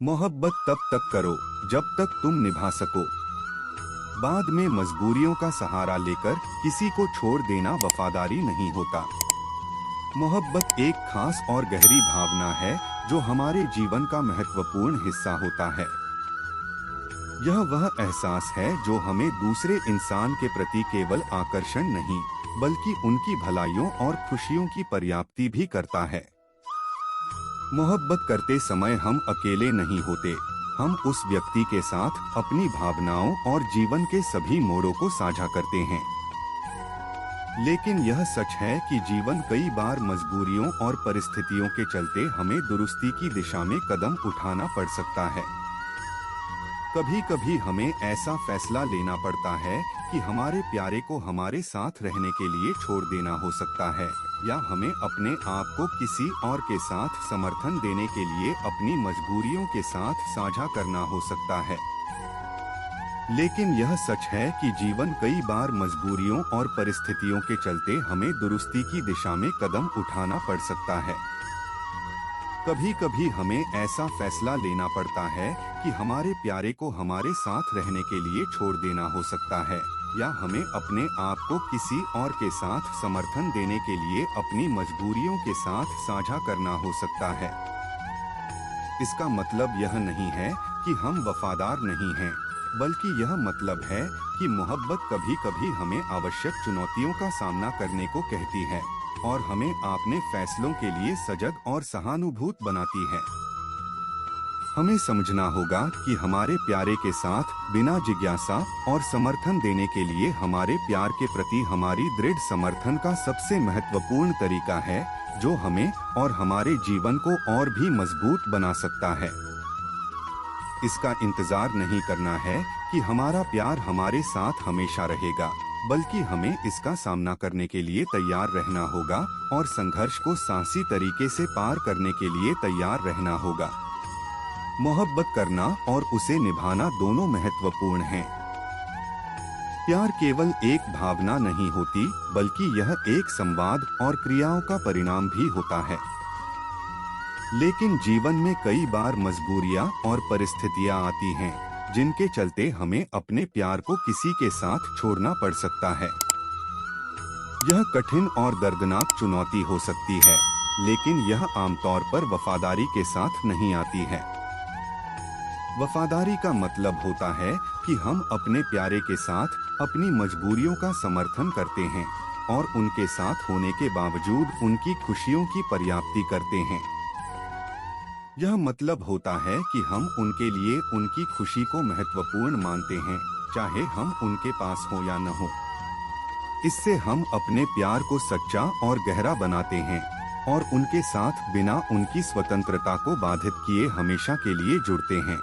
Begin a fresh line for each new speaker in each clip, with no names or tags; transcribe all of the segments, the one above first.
मोहब्बत तब तक करो जब तक तुम निभा सको। बाद में मजबूरियों का सहारा लेकर किसी को छोड़ देना वफादारी नहीं होता। मोहब्बत एक खास और गहरी भावना है जो हमारे जीवन का महत्वपूर्ण हिस्सा होता है। यह वह एहसास है जो हमें दूसरे इंसान के प्रति केवल आकर्षण नहीं बल्कि उनकी भलाइयों और खुशियों की पर्याप्ति भी करता है। मोहब्बत करते समय हम अकेले नहीं होते, हम उस व्यक्ति के साथ अपनी भावनाओं और जीवन के सभी मोड़ों को साझा करते हैं। लेकिन यह सच है कि जीवन कई बार मजबूरियों और परिस्थितियों के चलते हमें दुरुस्ती की दिशा में कदम उठाना पड़ सकता है। कभी कभी हमें ऐसा फैसला लेना पड़ता है कि हमारे प्यारे को हमारे साथ रहने के लिए छोड़ देना हो सकता है, या हमें अपने आप को किसी और के साथ समर्थन देने के लिए अपनी मजबूरियों के साथ साझा करना हो सकता है। लेकिन यह सच है कि जीवन कई बार मजबूरियों और परिस्थितियों के चलते हमें दुरुस्ती की दिशा में कदम उठाना पड़ सकता है। कभी कभी हमें ऐसा फैसला लेना पड़ता है कि हमारे प्यारे को हमारे साथ रहने के लिए छोड़ देना हो सकता है, या हमें अपने आप को किसी और के साथ समर्थन देने के लिए अपनी मजबूरियों के साथ साझा करना हो सकता है। इसका मतलब यह नहीं है कि हम वफादार नहीं हैं, बल्कि यह मतलब है कि मोहब्बत कभी कभी हमें आवश्यक चुनौतियों का सामना करने को कहती है और हमें अपने फैसलों के लिए सजग और सहानुभूत बनाती है। हमें समझना होगा कि हमारे प्यारे के साथ बिना जिज्ञासा और समर्थन देने के लिए हमारे प्यार के प्रति हमारी दृढ़ समर्थन का सबसे महत्वपूर्ण तरीका है, जो हमें और हमारे जीवन को और भी मजबूत बना सकता है। इसका इंतजार नहीं करना है कि हमारा प्यार हमारे साथ हमेशा रहेगा, बल्कि हमें इसका सामना करने के लिए तैयार रहना होगा और संघर्ष को साहसी तरीके से पार करने के लिए तैयार रहना होगा। मोहब्बत करना और उसे निभाना दोनों महत्वपूर्ण हैं। प्यार केवल एक भावना नहीं होती, बल्कि यह एक संवाद और क्रियाओं का परिणाम भी होता है। लेकिन जीवन में कई बार मजबूरियां और परिस्थितियां आती हैं, जिनके चलते हमें अपने प्यार को किसी के साथ छोड़ना पड़ सकता है। यह कठिन और दर्दनाक चुनौती हो सकती है, लेकिन यह आमतौर पर वफादारी के साथ नहीं आती है। वफादारी का मतलब होता है कि हम अपने प्यारे के साथ अपनी मजबूरियों का समर्थन करते हैं और उनके साथ होने के बावजूद उनकी खुशियों की पर्याप्ति करते हैं। यह मतलब होता है कि हम उनके लिए उनकी खुशी को महत्वपूर्ण मानते हैं, चाहे हम उनके पास हो या न हो। इससे हम अपने प्यार को सच्चा और गहरा बनाते हैं और उनके साथ बिना उनकी स्वतंत्रता को बाधित किए हमेशा के लिए जुड़ते हैं।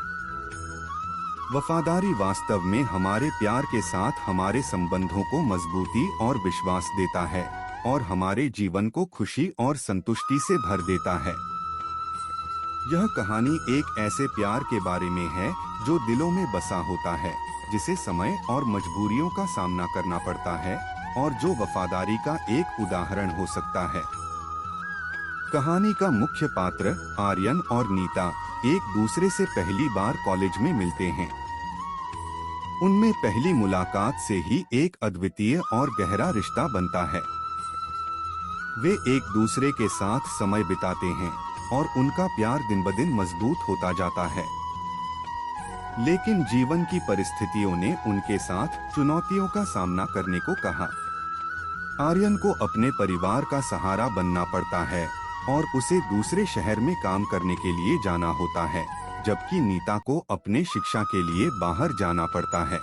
वफादारी वास्तव में हमारे प्यार के साथ हमारे संबंधों को मजबूती और विश्वास देता है और हमारे जीवन को खुशी और संतुष्टि से भर देता है। यह कहानी एक ऐसे प्यार के बारे में है जो दिलों में बसा होता है, जिसे समय और मजबूरियों का सामना करना पड़ता है और जो वफादारी का एक उदाहरण हो सकता है। कहानी का मुख्य पात्र आर्यन और नीता एक दूसरे से पहली बार कॉलेज में मिलते हैं। उनमें पहली मुलाकात से ही एक अद्वितीय और गहरा रिश्ता बनता है। वे एक दूसरे के साथ समय बिताते हैं और उनका प्यार दिन ब दिन मजबूत होता जाता है। लेकिन जीवन की परिस्थितियों ने उनके साथ चुनौतियों का सामना करने को कहा। आर्यन को अपने परिवार का सहारा बनना पड़ता है और उसे दूसरे शहर में काम करने के लिए जाना होता है, जबकि नीता को अपने शिक्षा के लिए बाहर जाना पड़ता है।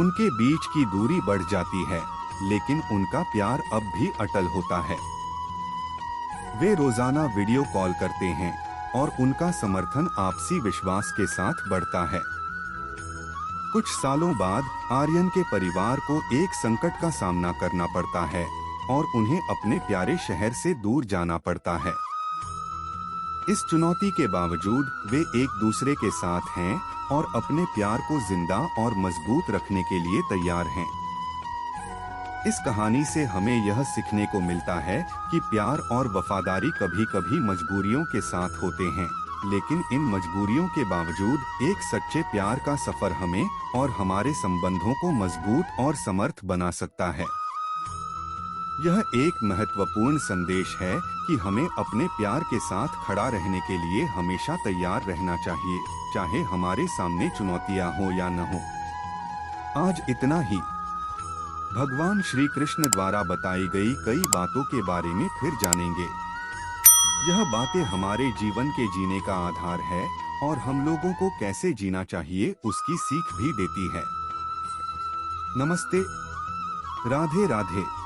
उनके बीच की दूरी बढ़ जाती है, लेकिन उनका प्यार अब भी अटल होता है। वे रोजाना वीडियो कॉल करते हैं और उनका समर्थन आपसी विश्वास के साथ बढ़ता है। कुछ सालों बाद आर्यन के परिवार को एक संकट का सामना करना पड़ता है और उन्हें अपने प्यारे शहर से दूर जाना पड़ता है। इस चुनौती के बावजूद वे एक दूसरे के साथ हैं और अपने प्यार को जिंदा और मजबूत रखने के लिए तैयार हैं। इस कहानी से हमें यह सीखने को मिलता है कि प्यार और वफादारी कभी-कभी मजबूरियों के साथ होते हैं, लेकिन इन मजबूरियों के बावजूद एक सच्चे प्यार का सफर हमें और हमारे संबंधों को मजबूत और समर्थ बना सकता है। यह एक महत्वपूर्ण संदेश है कि हमें अपने प्यार के साथ खड़ा रहने के लिए हमेशा तैयार रहना चाहिए, चाहे हमारे सामने चुनौतियां हो या न हो। आज इतना ही। भगवान श्री कृष्ण द्वारा बताई गई कई बातों के बारे में फिर जानेंगे। यह बातें हमारे जीवन के जीने का आधार है और हम लोगों को कैसे जीना चाहिए उसकी सीख भी देती है। नमस्ते। राधे राधे।